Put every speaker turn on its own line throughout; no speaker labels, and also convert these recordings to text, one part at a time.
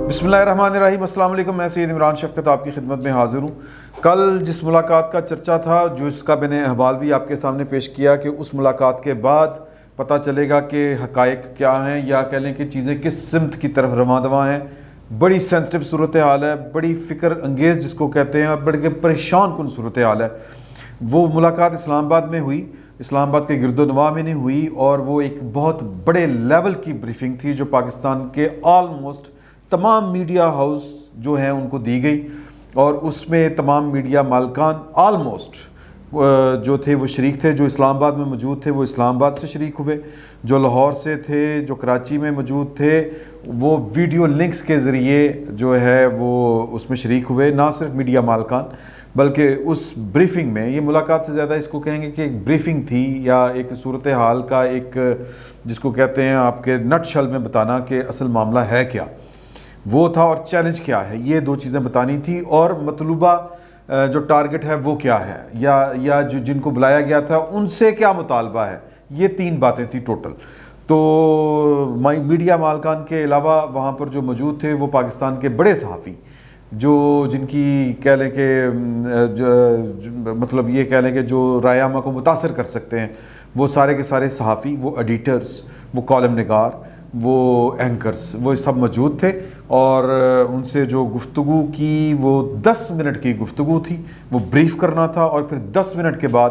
بسم اللہ الرحمن الرحیم۔ السلام علیکم، میں سید عمران شفقت آپ کی خدمت میں حاضر ہوں۔ کل جس ملاقات کا چرچا تھا، جو اس کا میں نے احوال بھی آپ کے سامنے پیش کیا کہ اس ملاقات کے بعد پتہ چلے گا کہ حقائق کیا ہیں، یا کہہ لیں کہ چیزیں کس سمت کی طرف رواں دواں ہیں۔ بڑی سینسٹیو صورتحال ہے، بڑی فکر انگیز جس کو کہتے ہیں، اور بڑی پریشان کن صورتحال ہے۔ وہ ملاقات اسلام آباد میں ہوئی، اسلام آباد کے گرد و نواح میں نہیں ہوئی، اور وہ ایک بہت بڑے لیول کی بریفنگ تھی جو پاکستان کے آلموسٹ تمام میڈیا ہاؤس جو ہیں ان کو دی گئی، اور اس میں تمام میڈیا مالکان آلموسٹ جو تھے وہ شریک تھے۔ جو اسلام آباد میں موجود تھے وہ اسلام آباد سے شریک ہوئے، جو لاہور سے تھے، جو کراچی میں موجود تھے، وہ ویڈیو لنکس کے ذریعے جو ہے وہ اس میں شریک ہوئے۔ نہ صرف میڈیا مالکان بلکہ اس بریفنگ میں، یہ ملاقات سے زیادہ اس کو کہیں گے کہ ایک بریفنگ تھی، یا ایک صورتحال کا ایک جس کو کہتے ہیں آپ کے نٹ شل میں بتانا کہ اصل معاملہ ہے کیا، وہ تھا، اور چیلنج کیا ہے، یہ دو چیزیں بتانی تھی، اور مطلوبہ جو ٹارگٹ ہے وہ کیا ہے، یا جو جن کو بلایا گیا تھا ان سے کیا مطالبہ ہے۔ یہ تین باتیں تھیں ٹوٹل۔ تو میڈیا مالکان کے علاوہ وہاں پر جو موجود تھے وہ پاکستان کے بڑے صحافی، جو جن کی کہہ لیں کہ مطلب یہ کہہ لیں کہ جو رائے عامہ کو متاثر کر سکتے ہیں، وہ سارے کے سارے صحافی، وہ ایڈیٹرز، وہ کالم نگار، وہ اینکرز، وہ سب موجود تھے، اور ان سے جو گفتگو کی وہ 10 منٹ کی گفتگو تھی، وہ بریف کرنا تھا، اور پھر 10 منٹ کے بعد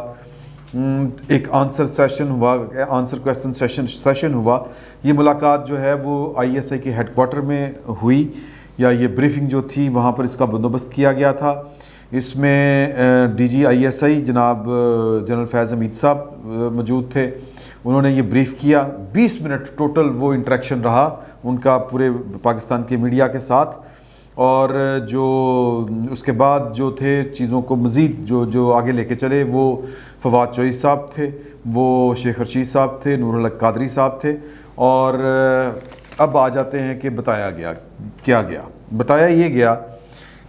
ایک آنسر سیشن ہوا، آنسر کویسچن سیشن ہوا۔ یہ ملاقات جو ہے وہ ISI کے ہیڈ کوارٹر میں ہوئی، یا یہ بریفنگ جو تھی وہاں پر اس کا بندوبست کیا گیا تھا۔ اس میں DG ISI جناب جنرل فیض حمید صاحب موجود تھے، انہوں نے یہ بریف کیا۔ 20 منٹ ٹوٹل وہ انٹریکشن رہا ان کا پورے پاکستان کے میڈیا کے ساتھ، اور جو اس کے بعد جو تھے چیزوں کو مزید جو آگے لے کے چلے، وہ فواد چوہی صاحب تھے، وہ شیخ رشید صاحب تھے، نور الحق قادری صاحب تھے، اور اب آ جاتے ہیں کہ بتایا گیا کیا گیا۔ بتایا یہ گیا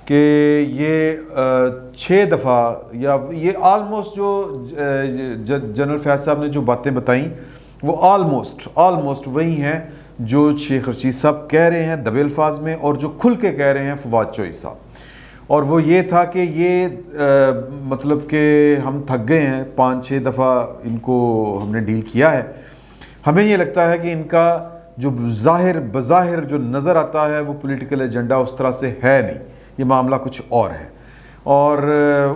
کہ یہ 6 دفعہ، یا یہ آلموسٹ جو جنرل فیض صاحب نے جو باتیں بتائیں وہ آلموسٹ وہی ہیں جو شیخ رشید صاحب کہہ رہے ہیں دبے الفاظ میں، اور جو کھل کے کہہ رہے ہیں فواد چوہی صاحب۔ اور وہ یہ تھا کہ یہ مطلب کہ ہم تھک گئے ہیں، 5-6 دفعہ ان کو ہم نے ڈیل کیا ہے، ہمیں یہ لگتا ہے کہ ان کا جو بظاہر جو نظر آتا ہے وہ پولیٹیکل ایجنڈا اس طرح سے ہے نہیں، یہ معاملہ کچھ اور ہے، اور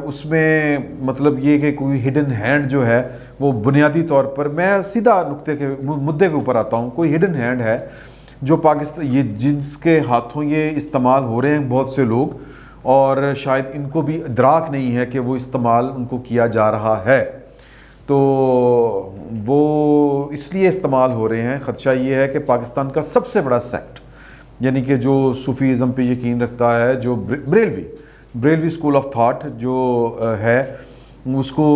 اس میں مطلب یہ کہ کوئی ہڈن ہینڈ جو ہے وہ بنیادی طور پر، میں سیدھا نقطے کے مدعے کے اوپر آتا ہوں، کوئی ہڈن ہینڈ ہے جو پاکستان، یہ جس کے ہاتھوں یہ استعمال ہو رہے ہیں بہت سے لوگ، اور شاید ان کو بھی ادراک نہیں ہے کہ وہ استعمال ان کو کیا جا رہا ہے، تو وہ اس لیے استعمال ہو رہے ہیں۔ خدشہ یہ ہے کہ پاکستان کا سب سے بڑا سیکٹ، یعنی کہ جو صوفیزم پہ یقین رکھتا ہے، جو بریلوی اسکول آف تھاٹ جو ہے، اس کو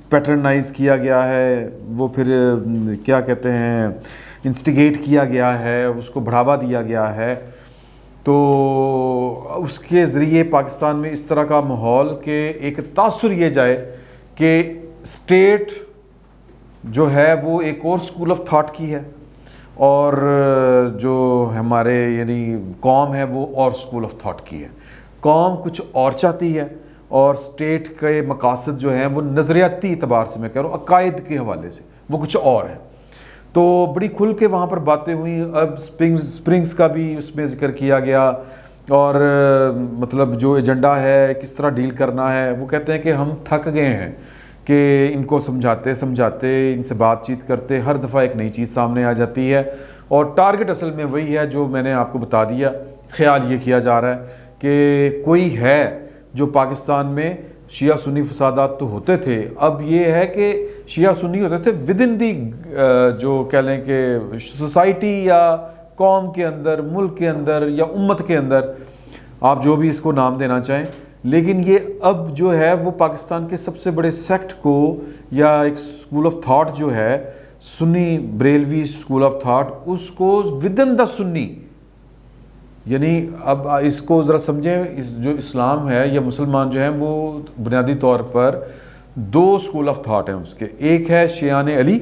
پیٹرنائز کیا گیا ہے، وہ پھر کیا کہتے ہیں انسٹیگیٹ کیا گیا ہے، اس کو بڑھاوا دیا گیا ہے، تو اس کے ذریعے پاکستان میں اس طرح کا ماحول کہ ایک تاثر یہ جائے کہ اسٹیٹ جو ہے وہ ایک اور اسکول آف تھاٹ کی ہے، اور جو ہمارے یعنی قوم ہے وہ اور اسکول آف تھاٹ کی ہے۔ قوم کچھ اور چاہتی ہے، اور اسٹیٹ کے مقاصد جو ہیں وہ نظریاتی اعتبار سے، میں کہہ رہا ہوں عقائد کے حوالے سے، وہ کچھ اور ہیں۔ تو بڑی کھل کے وہاں پر باتیں ہوئیں۔ اب اسپرنگز کا بھی اس میں ذکر کیا گیا، اور مطلب جو ایجنڈا ہے کس طرح ڈیل کرنا ہے۔ وہ کہتے ہیں کہ ہم تھک گئے ہیں کہ ان کو سمجھاتے ان سے بات چیت کرتے، ہر دفعہ ایک نئی چیز سامنے آ جاتی ہے، اور ٹارگٹ اصل میں وہی ہے جو میں نے آپ کو بتا دیا۔ خیال یہ کیا جا رہا ہے کہ کوئی ہے جو پاکستان میں شیعہ سنی فسادات تو ہوتے تھے، اب یہ ہے کہ شیعہ سنی ہوتے تھے ود ان دی جو کہہ لیں کہ سوسائٹی، یا قوم کے اندر، ملک کے اندر، یا امت کے اندر، آپ جو بھی اس کو نام دینا چاہیں، لیکن یہ اب جو ہے وہ پاکستان کے سب سے بڑے سیکٹ کو، یا ایک اسکول آف تھاٹ جو ہے سنی بریلوی اسکول آف تھاٹ، اس کو ود ان دا سنی، یعنی اب اس کو ذرا سمجھیں، جو اسلام ہے یا مسلمان جو ہیں وہ بنیادی طور پر 2 اسکول آف تھاٹ ہیں اس کے۔ ایک ہے شیعان علی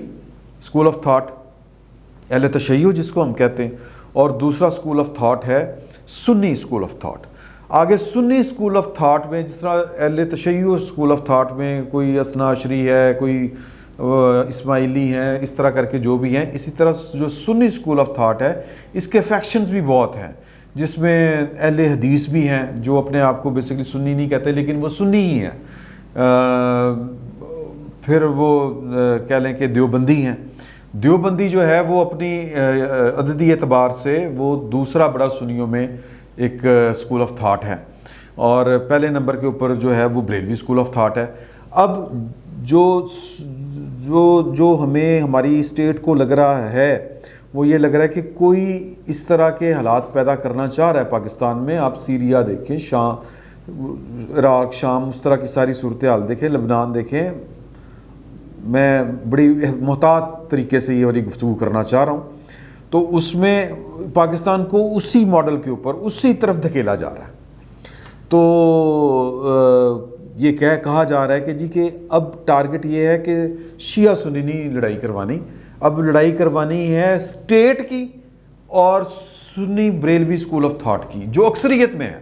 اسکول آف تھاٹ، اہل تشیع جس کو ہم کہتے ہیں، اور دوسرا اسکول آف تھاٹ ہے سنی اسکول آف تھاٹ. آگے سنی اسکول آف تھاٹ میں جس طرح اہل تشیع اسکول آف تھاٹ میں کوئی اثنا عشری ہے, کوئی اسماعیلی ہیں, اس طرح کر کے جو بھی ہیں, اسی طرح جو سنی اسکول آف تھاٹ ہے اس کے فیکشنز بھی بہت ہیں, جس میں اہل حدیث بھی ہیں جو اپنے آپ کو بیسیکلی سنی نہیں کہتے لیکن وہ سنی ہی ہیں. پھر وہ کہہ لیں کہ دیوبندی ہیں. دیوبندی جو ہے وہ اپنی عددی اعتبار سے وہ دوسرا بڑا سنیوں میں ایک اسکول آف تھاٹ ہے, اور پہلے نمبر کے اوپر جو ہے وہ بریلوی اسکول آف تھاٹ ہے. اب جو ہمیں ہماری اسٹیٹ کو لگ رہا ہے وہ یہ لگ رہا ہے کہ کوئی اس طرح کے حالات پیدا کرنا چاہ رہا ہے پاکستان میں. آپ سیریا دیکھیں, عراق, شام, اس طرح کی ساری صورتحال دیکھیں, لبنان دیکھیں. میں بڑی محتاط طریقے سے یہ والی گفتگو کرنا چاہ رہا ہوں. تو اس میں پاکستان کو اسی ماڈل کے اوپر اسی طرف دھکیلا جا رہا ہے. تو یہ کہا جا رہا ہے کہ جی کہ اب ٹارگٹ یہ ہے کہ شیعہ سنی نہیں لڑائی کروانی, اب لڑائی کروانی ہے اسٹیٹ کی اور سنی بریلوی اسکول آف تھاٹ کی, جو اکثریت میں ہے.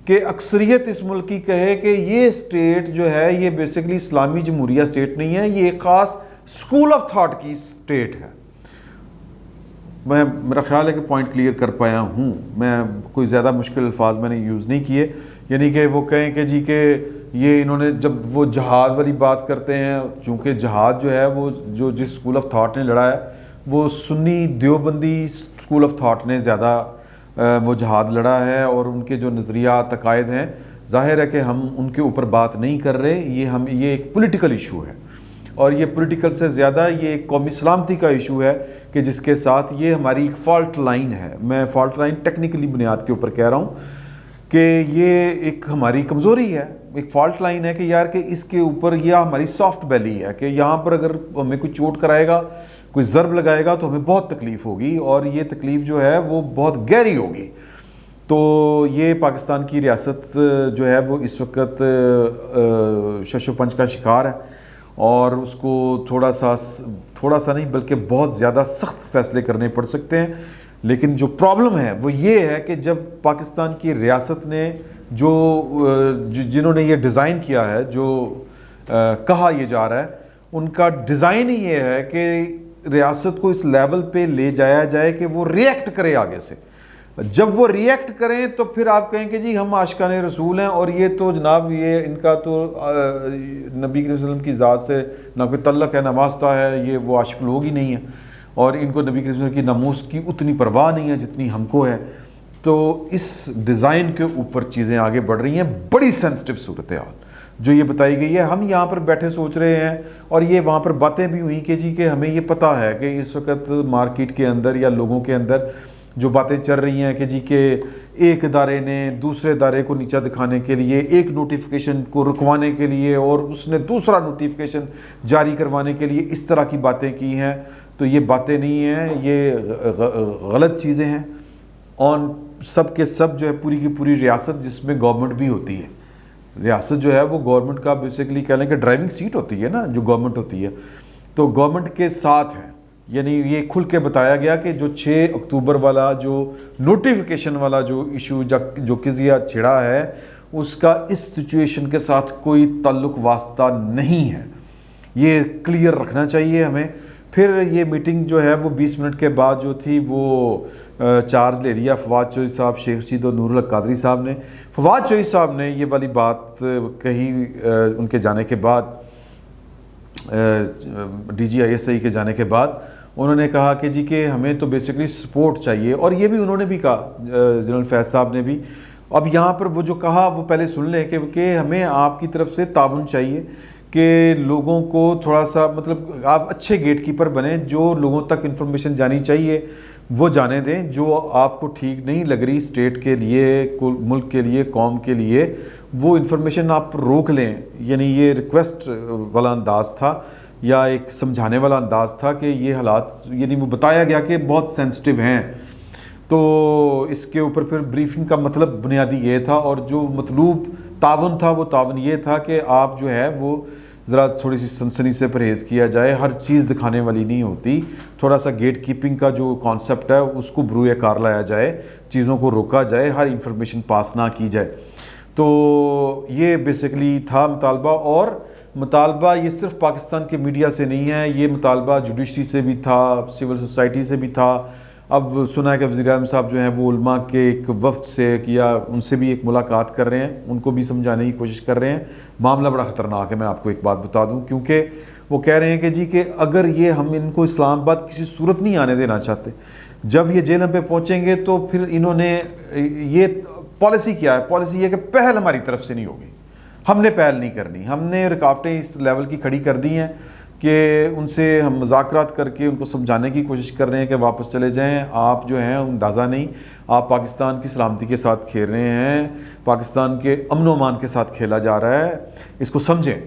کہ اکثریت اس ملک کی کہے کہ یہ اسٹیٹ جو ہے یہ بیسیکلی اسلامی جمہوریہ اسٹیٹ نہیں ہے, یہ ایک خاص اسکول آف تھاٹ کی اسٹیٹ ہے. میرا خیال ہے کہ پوائنٹ کلیئر کر پایا ہوں. میں کوئی زیادہ مشکل الفاظ میں نے یوز نہیں کیے. یعنی کہ وہ کہیں کہ جی کہ یہ انہوں نے جب وہ جہاد والی بات کرتے ہیں, چونکہ جہاد جو ہے وہ جو جس اسکول آف تھاٹ نے لڑا ہے وہ سنی دیوبندی اسکول آف تھاٹ نے زیادہ وہ جہاد لڑا ہے, اور ان کے جو نظریات عقائد ہیں ظاہر ہے کہ ہم ان کے اوپر بات نہیں کر رہے. یہ ایک پولیٹیکل ایشو ہے, اور یہ پولیٹیکل سے زیادہ یہ ایک قومی سلامتی کا ایشو ہے کہ جس کے ساتھ یہ ہماری ایک فالٹ لائن ہے. میں فالٹ لائن ٹیکنیکلی بنیاد کے اوپر کہہ رہا ہوں کہ یہ ایک ہماری کمزوری ہے, ایک فالٹ لائن ہے کہ یار کہ اس کے اوپر یہ ہماری سافٹ بیلی ہے کہ یہاں پر اگر ہمیں کوئی چوٹ کرائے گا, کوئی ضرب لگائے گا تو ہمیں بہت تکلیف ہوگی, اور یہ تکلیف جو ہے وہ بہت گہری ہوگی. تو یہ پاکستان کی ریاست جو ہے وہ اس وقت شش و پنج کا شکار ہے, اور اس کو تھوڑا سا نہیں بلکہ بہت زیادہ سخت فیصلے کرنے پڑ سکتے ہیں. لیکن جو پرابلم ہے وہ یہ ہے کہ جب پاکستان کی ریاست نے جنہوں نے یہ ڈیزائن کیا ہے, جو کہا یہ جا رہا ہے, ان کا ڈیزائن ہی یہ ہے کہ ریاست کو اس لیول پہ لے جایا جائے کہ وہ ریئیکٹ کرے آگے سے. جب وہ ریئیکٹ کریں تو پھر آپ کہیں کہ جی ہم عاشقان رسول ہیں, اور یہ تو جناب یہ ان کا تو نبی کریم صلی اللہ علیہ وسلم کی ذات سے نہ کوئی تعلق ہے نہ واسطہ ہے, یہ وہ عاشق لوگ ہی نہیں ہیں, اور ان کو نبی کریم صلی اللہ علیہ وسلم کی ناموس کی اتنی پرواہ نہیں ہے جتنی ہم کو ہے. تو اس ڈیزائن کے اوپر چیزیں آگے بڑھ رہی ہیں. بڑی سینسٹیو صورتحال جو یہ بتائی گئی ہے. ہم یہاں پر بیٹھے سوچ رہے ہیں, اور یہ وہاں پر باتیں بھی ہوئیں کہ جی کہ ہمیں یہ پتہ ہے کہ اس وقت مارکیٹ کے اندر یا لوگوں کے اندر جو باتیں چل رہی ہیں کہ جی کہ ایک ادارے نے دوسرے ادارے کو نیچا دکھانے کے لیے ایک نوٹیفیکیشن کو رکوانے کے لیے, اور اس نے دوسرا نوٹیفیکیشن جاری کروانے کے لیے اس طرح کی باتیں کی ہیں. تو یہ باتیں نہیں ہیں, یہ غلط چیزیں ہیں. آن سب کے سب جو ہے پوری کی پوری ریاست جس میں گورنمنٹ بھی ہوتی ہے, ریاست جو ہے وہ گورنمنٹ کا بیسیکلی کہہ لیں کہ ڈرائیونگ سیٹ ہوتی ہے نا, جو گورنمنٹ ہوتی ہے تو گورنمنٹ کے ساتھ ہے. یعنی یہ کھل کے بتایا گیا کہ جو 6 اکتوبر والا جو نوٹیفیکیشن والا جو ایشو جو قضیہ چھڑا ہے اس کا اس سچویشن کے ساتھ کوئی تعلق واسطہ نہیں ہے. یہ کلیئر رکھنا چاہیے ہمیں. پھر یہ میٹنگ جو ہے وہ 20 منٹ کے بعد جو تھی وہ چارج لے لیا فواد چوہی صاحب, شیخ رشید اور نور الحق قادری صاحب نے. فواد چوہی صاحب نے یہ والی بات کہی ان کے جانے کے بعد, D G I S I کے جانے کے بعد. انہوں نے کہا کہ جی کہ ہمیں تو بیسیکلی سپورٹ چاہیے, اور یہ بھی انہوں نے بھی کہا, جنرل فیض صاحب نے بھی. اب یہاں پر وہ جو کہا وہ پہلے سن لیں کہ ہمیں آپ کی طرف سے تعاون چاہیے کہ لوگوں کو تھوڑا سا مطلب آپ اچھے گیٹ کیپر بنیں, جو لوگوں تک انفارمیشن جانی چاہیے وہ جانے دیں, جو آپ کو ٹھیک نہیں لگ رہی اسٹیٹ کے لیے, ملک کے لیے, قوم کے لیے, وہ انفارمیشن آپ روک لیں. یعنی یہ ریکویسٹ والا انداز تھا یا ایک سمجھانے والا انداز تھا کہ یہ حالات, یعنی وہ بتایا گیا کہ بہت سینسٹیو ہیں. تو اس کے اوپر پھر بریفنگ کا مطلب بنیادی یہ تھا, اور جو مطلوب تعاون تھا وہ تعاون یہ تھا کہ آپ جو ہے وہ ذرا تھوڑی سی سنسنی سے پرہیز کیا جائے. ہر چیز دکھانے والی نہیں ہوتی. تھوڑا سا گیٹ کیپنگ کا جو کانسیپٹ ہے اس کو بروئے کار لایا جائے, چیزوں کو روکا جائے, ہر انفارمیشن پاس نہ کی جائے. تو یہ بیسیکلی تھا مطالبہ. اور مطالبہ یہ صرف پاکستان کے میڈیا سے نہیں ہے, یہ مطالبہ جوڈیشری سے بھی تھا, سول سوسائٹی سے بھی تھا. اب سنا ہے کہ وزیر اعظم صاحب جو ہیں وہ علماء کے ایک وفد سے یا ان سے بھی ایک ملاقات کر رہے ہیں, ان کو بھی سمجھانے کی کوشش کر رہے ہیں. معاملہ بڑا خطرناک ہے, میں آپ کو ایک بات بتا دوں, کیونکہ وہ کہہ رہے ہیں کہ جی کہ اگر یہ ہم ان کو اسلام آباد کسی صورت نہیں آنے دینا چاہتے, جب یہ جیلوں پہ پہنچیں گے تو پھر انہوں نے یہ پالیسی کیا ہے, پالیسی یہ کہ پہل ہماری طرف سے نہیں ہوگی, ہم نے پہل نہیں کرنی. ہم نے رکاوٹیں اس لیول کی کھڑی کر دی ہیں کہ ان سے ہم مذاکرات کر کے ان کو سمجھانے کی کوشش کر رہے ہیں کہ واپس چلے جائیں. آپ جو ہیں اندازہ نہیں, آپ پاکستان کی سلامتی کے ساتھ کھیل رہے ہیں, پاکستان کے امن و امان کے ساتھ کھیلا جا رہا ہے, اس کو سمجھیں.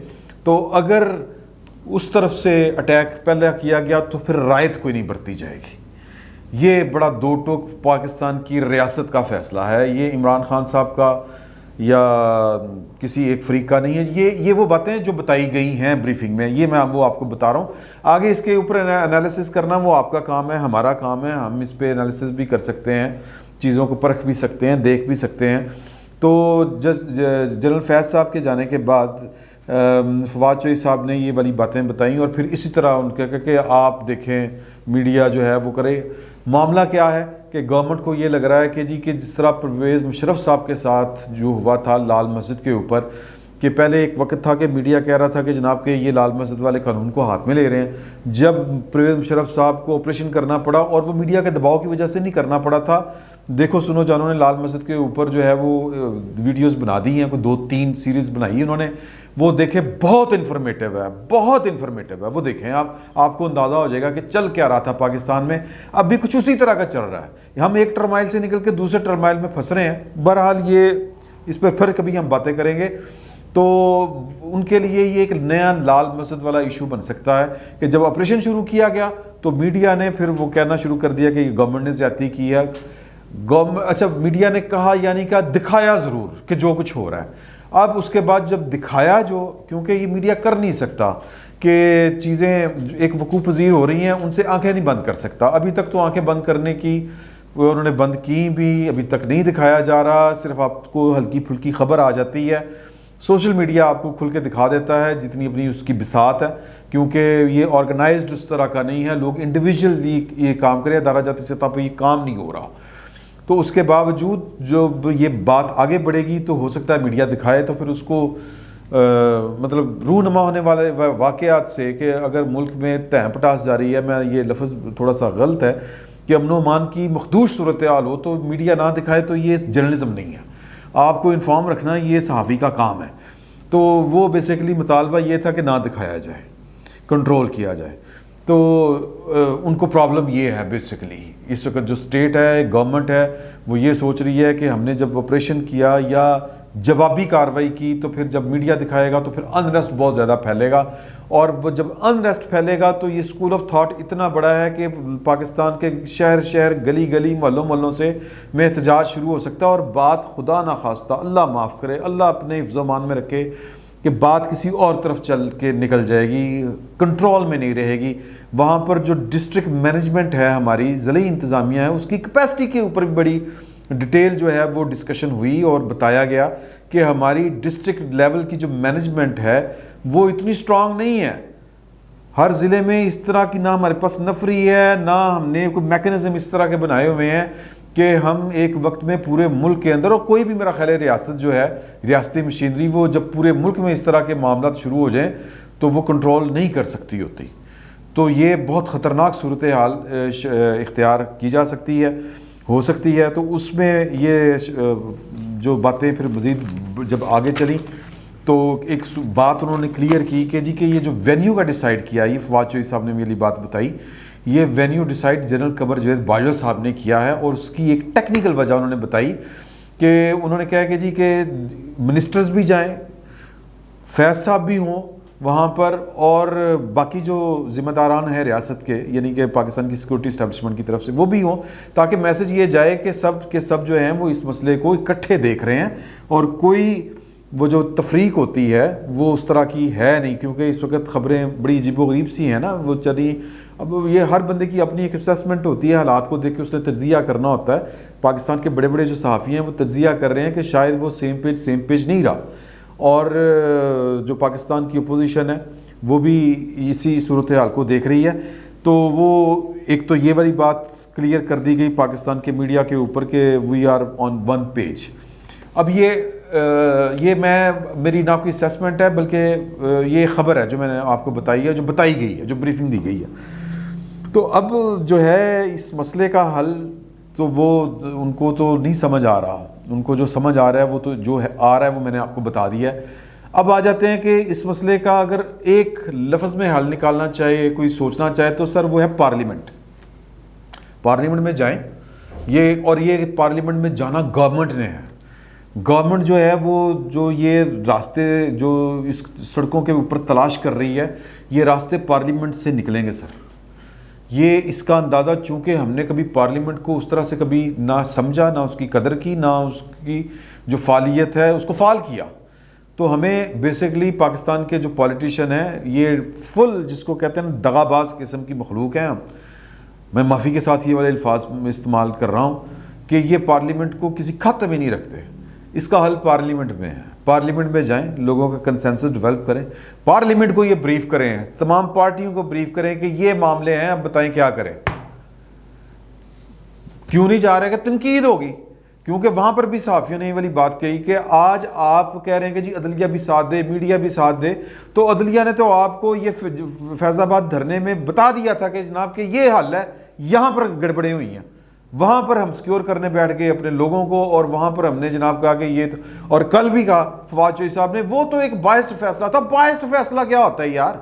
تو اگر اس طرف سے اٹیک پہلے کیا گیا تو پھر رعایت کوئی نہیں برتی جائے گی. یہ بڑا دو ٹوک پاکستان کی ریاست کا فیصلہ ہے, یہ عمران خان صاحب کا یا کسی ایک فریق کا نہیں ہے. یہ وہ باتیں جو بتائی گئی ہیں بریفنگ میں, یہ میں وہ آپ کو بتا رہا ہوں. آگے اس کے اوپر انالیسس کرنا وہ آپ کا کام ہے, ہمارا کام ہے. ہم اس پہ انالیسس بھی کر سکتے ہیں, چیزوں کو پرکھ بھی سکتے ہیں, دیکھ بھی سکتے ہیں. تو جنرل فیض صاحب کے جانے کے بعد فواد چوہدری صاحب نے یہ والی باتیں بتائیں, اور پھر اسی طرح ان کا کہ آپ دیکھیں میڈیا جو ہے وہ کرے. معاملہ کیا ہے کہ گورنمنٹ کو یہ لگ رہا ہے کہ جی کہ جس طرح پرویز مشرف صاحب کے ساتھ جو ہوا تھا لال مسجد کے اوپر, کہ پہلے ایک وقت تھا کہ میڈیا کہہ رہا تھا کہ جناب کہ یہ لال مسجد والے قانون کو ہاتھ میں لے رہے ہیں. جب پرویز مشرف صاحب کو آپریشن کرنا پڑا, اور وہ میڈیا کے دباؤ کی وجہ سے نہیں کرنا پڑا تھا, دیکھو سنو جانوں نے لال مسجد کے اوپر جو ہے وہ ویڈیوز بنا دی ہیں, کوئی 2-3 سیریز بنائی ہے انہوں نے. وہ دیکھیں, بہت انفارمیٹیو ہے, بہت انفارمیٹیو ہے. وہ دیکھیں آپ کو اندازہ ہو جائے گا کہ چل کیا رہا تھا پاکستان میں. اب بھی کچھ اسی طرح کا چل رہا ہے. ہم ایک ٹرمائل سے نکل کے دوسرے ٹرمائل میں پھنس رہے ہیں. بہرحال یہ اس پہ پھر کبھی ہم باتیں کریں گے. تو ان کے لیے یہ ایک نیا لال مسجد والا ایشو بن سکتا ہے کہ جب آپریشن شروع کیا گیا تو میڈیا نے پھر وہ کہنا شروع کر دیا کہ یہ گورنمنٹ نے زیادتی کی ہے. اچھا, میڈیا نے کہا یعنی کہ دکھایا ضرور کہ جو کچھ ہو رہا ہے. اب اس کے بعد جب دکھایا, جو کیونکہ یہ میڈیا کر نہیں سکتا کہ چیزیں ایک وقوع پذیر ہو رہی ہیں ان سے آنکھیں نہیں بند کر سکتا. ابھی تک تو آنکھیں بند کرنے کی انہوں نے بند کی بھی, ابھی تک نہیں دکھایا جا رہا. صرف آپ کو ہلکی پھلکی خبر آ جاتی ہے. سوشل میڈیا آپ کو کھل کے دکھا دیتا ہے جتنی اپنی اس کی بساط ہے, کیونکہ یہ آرگنائزڈ اس طرح کا نہیں ہے. لوگ انڈیویجولی یہ کام کریں, ادارہ جاتی سطح پہ یہ کام نہیں ہو رہا. تو اس کے باوجود جب یہ بات آگے بڑھے گی تو ہو سکتا ہے میڈیا دکھائے, تو پھر اس کو مطلب رونما ہونے والے واقعات سے کہ اگر ملک میں تہم پٹاس جاری ہے, میں یہ لفظ تھوڑا سا غلط ہے, کہ امن و امان کی مخدوش صورتحال ہو تو میڈیا نہ دکھائے, تو یہ جرنلزم نہیں ہے. آپ کو انفارم رکھنا یہ صحافی کا کام ہے. تو وہ بیسیکلی مطالبہ یہ تھا کہ نہ دکھایا جائے, کنٹرول کیا جائے. تو ان کو پرابلم یہ ہے بیسیکلی اس وقت جو اسٹیٹ ہے, گورنمنٹ ہے, وہ یہ سوچ رہی ہے کہ ہم نے جب آپریشن کیا یا جوابی کارروائی کی تو پھر جب میڈیا دکھائے گا تو پھر انریسٹ بہت زیادہ پھیلے گا. اور وہ جب انریسٹ پھیلے گا تو یہ اسکول آف تھاٹ اتنا بڑا ہے کہ پاکستان کے شہر شہر گلی گلی محلوں محلوں سے میں احتجاج شروع ہو سکتا ہے. اور بات خدا نخواستہ, اللہ معاف کرے, اللہ اپنے حفظ و امان میں رکھے, کہ بات کسی اور طرف چل کے نکل جائے گی, کنٹرول میں نہیں رہے گی. وہاں پر جو ڈسٹرکٹ مینجمنٹ ہے ہماری ضلعی انتظامیہ ہے, اس کی کیپیسٹی کے اوپر بھی بڑی ڈیٹیل جو ہے وہ ڈسکشن ہوئی, اور بتایا گیا کہ ہماری ڈسٹرکٹ لیول کی جو مینجمنٹ ہے وہ اتنی سٹرونگ نہیں ہے. ہر ضلع میں اس طرح کی نہ ہمارے پاس نفری ہے, نہ ہم نے کوئی میکنزم اس طرح کے بنائے ہوئے ہیں کہ ہم ایک وقت میں پورے ملک کے اندر, اور کوئی بھی میرا خیال ہے ریاست جو ہے, ریاستی مشینری, وہ جب پورے ملک میں اس طرح کے معاملات شروع ہو جائیں تو وہ کنٹرول نہیں کر سکتی ہوتی. تو یہ بہت خطرناک صورتحال اختیار کی جا سکتی ہے, ہو سکتی ہے. تو اس میں یہ جو باتیں پھر مزید جب آگے چلیں تو ایک بات انہوں نے کلیئر کی کہ جی کہ یہ جو وینیو کا ڈیسائیڈ کیا, یہ فواد چوہدری صاحب نے میری بات بتائی, یہ venue decide general Qamar Javed Bajwa صاحب نے کیا ہے. اور اس کی ایک ٹیکنیکل وجہ انہوں نے بتائی کہ انہوں نے کہا کہ جی کہ منسٹرز بھی جائیں, فیض صاحب بھی ہوں وہاں پر, اور باقی جو ذمہ داران ہیں ریاست کے, یعنی کہ پاکستان کی سیکورٹی اسٹیبلشمنٹ کی طرف سے, وہ بھی ہوں, تاکہ میسج یہ جائے کہ سب کے سب جو ہیں وہ اس مسئلے کو اکٹھے دیکھ رہے ہیں, اور کوئی وہ جو تفریق ہوتی ہے وہ اس طرح کی ہے نہیں، کیونکہ اس وقت خبریں بڑی عجیب و غریب سی ہیں نا وہ چلی. اب یہ ہر بندے کی اپنی ایک اسیسمنٹ ہوتی ہے، حالات کو دیکھ کے اس نے تجزیہ کرنا ہوتا ہے. پاکستان کے بڑے بڑے جو صحافی ہیں وہ تجزیہ کر رہے ہیں کہ شاید وہ سیم پیج نہیں رہا، اور جو پاکستان کی اپوزیشن ہے وہ بھی اسی صورتحال کو دیکھ رہی ہے. تو وہ ایک تو یہ والی بات کلیئر کر دی گئی پاکستان کے میڈیا کے اوپر کہ we are on one page. اب یہ میری نہ کوئی اسیسمنٹ ہے بلکہ یہ خبر ہے جو میں نے آپ کو بتائی ہے، جو بتائی گئی ہے، جو بریفنگ دی گئی ہے. تو اب جو ہے اس مسئلے کا حل تو وہ ان کو تو نہیں سمجھ آ رہا، ان کو جو سمجھ آ رہا ہے وہ تو جو ہے آ رہا ہے وہ میں نے آپ کو بتا دیا ہے. اب آ جاتے ہیں کہ اس مسئلے کا اگر ایک لفظ میں حل نکالنا چاہے، کوئی سوچنا چاہے تو سر وہ ہے پارلیمنٹ. پارلیمنٹ میں جائیں، یہ پارلیمنٹ میں جانا گورنمنٹ نے ہے. گورنمنٹ جو ہے وہ جو یہ راستے جو اس سڑکوں کے اوپر تلاش کر رہی ہے، یہ راستے پارلیمنٹ سے نکلیں گے سر. یہ اس کا اندازہ چونکہ ہم نے کبھی پارلیمنٹ کو اس طرح سے کبھی نہ سمجھا، نہ اس کی قدر کی، نہ اس کی جو فعالیت ہے اس کو فعال کیا، تو ہمیں بیسیکلی پاکستان کے جو پولیٹیشین ہیں یہ فل جس کو کہتے ہیں دغا باز قسم کی مخلوق ہیں. میں معافی کے ساتھ یہ والے الفاظ میں استعمال کر رہا ہوں کہ یہ پارلیمنٹ کو کسی خط میں نہیں رکھتے. اس کا حل پارلیمنٹ میں ہے. پارلیمنٹ میں جائیں، لوگوں کا کنسنسس ڈیولپ کریں، پارلیمنٹ کو یہ بریف کریں، تمام پارٹیوں کو بریف کریں کہ یہ معاملے ہیں، اب بتائیں کیا کریں. کیوں نہیں جا رہے کہ تنقید ہوگی، کیونکہ وہاں پر بھی صحافیوں نے یہ والی بات کہی کہ آج آپ کہہ رہے ہیں کہ جی عدلیہ بھی ساتھ دے، میڈیا بھی ساتھ دے، تو عدلیہ نے تو آپ کو یہ فیض آباد دھرنے میں بتا دیا تھا کہ جناب کہ یہ حل ہے، یہاں پر گڑبڑیں ہوئی ہیں. وہاں پر ہم سکیور کرنے بیٹھ گئے اپنے لوگوں کو، اور وہاں پر ہم نے جناب کہا کہ یہ اور کل بھی کہا فواد چوہدری صاحب نے وہ تو ایک بائسڈ فیصلہ تھا. بائسڈ فیصلہ کیا ہوتا ہے یار،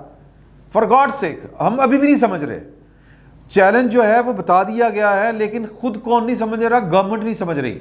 فار گاڈ سیک، ہم ابھی بھی نہیں سمجھ رہے. چیلنج جو ہے وہ بتا دیا گیا ہے، لیکن خود کون نہیں سمجھ رہا؟ گورنمنٹ نہیں سمجھ رہی.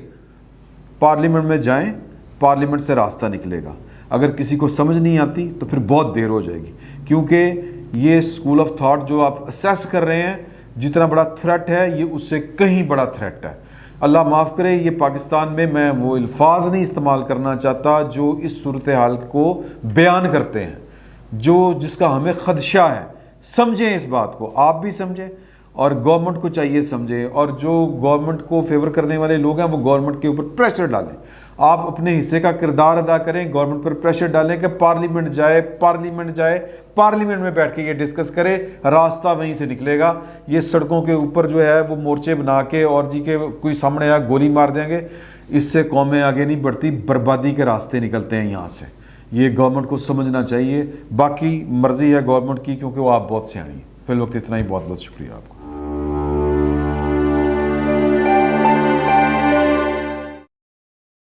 پارلیمنٹ میں جائیں، پارلیمنٹ سے راستہ نکلے گا. اگر کسی کو سمجھ نہیں آتی تو پھر بہت دیر ہو جائے گی، کیونکہ یہ اسکول آف تھاٹ جو آپ اسیس کر رہے ہیں جتنا بڑا تھریٹ ہے، یہ اس سے کہیں بڑا تھریٹ ہے. اللہ معاف کرے، یہ پاکستان میں وہ الفاظ نہیں استعمال کرنا چاہتا جو اس صورتحال کو بیان کرتے ہیں، جس کا ہمیں خدشہ ہے. سمجھیں اس بات کو، آپ بھی سمجھیں اور گورنمنٹ کو چاہیے سمجھے، اور جو گورنمنٹ کو فیور کرنے والے لوگ ہیں وہ گورنمنٹ کے اوپر پریشر ڈالیں. آپ اپنے حصے کا کردار ادا کریں، گورنمنٹ پر پریشر ڈالیں کہ پارلیمنٹ جائے، پارلیمنٹ میں بیٹھ کے یہ ڈسکس کرے، راستہ وہیں سے نکلے گا. یہ سڑکوں کے اوپر جو ہے وہ مورچے بنا کے اور جی کے کوئی سامنے آیا گولی مار دیں گے، اس سے قومیں آگے نہیں بڑھتی، بربادی کے راستے نکلتے ہیں یہاں سے. یہ گورنمنٹ کو سمجھنا چاہیے. باقی مرضی ہے گورنمنٹ کی، کیونکہ وہ آپ بہت سیانی ہیں. فی الوقت اتنا ہی. بہت بہت شکریہ آپ کو.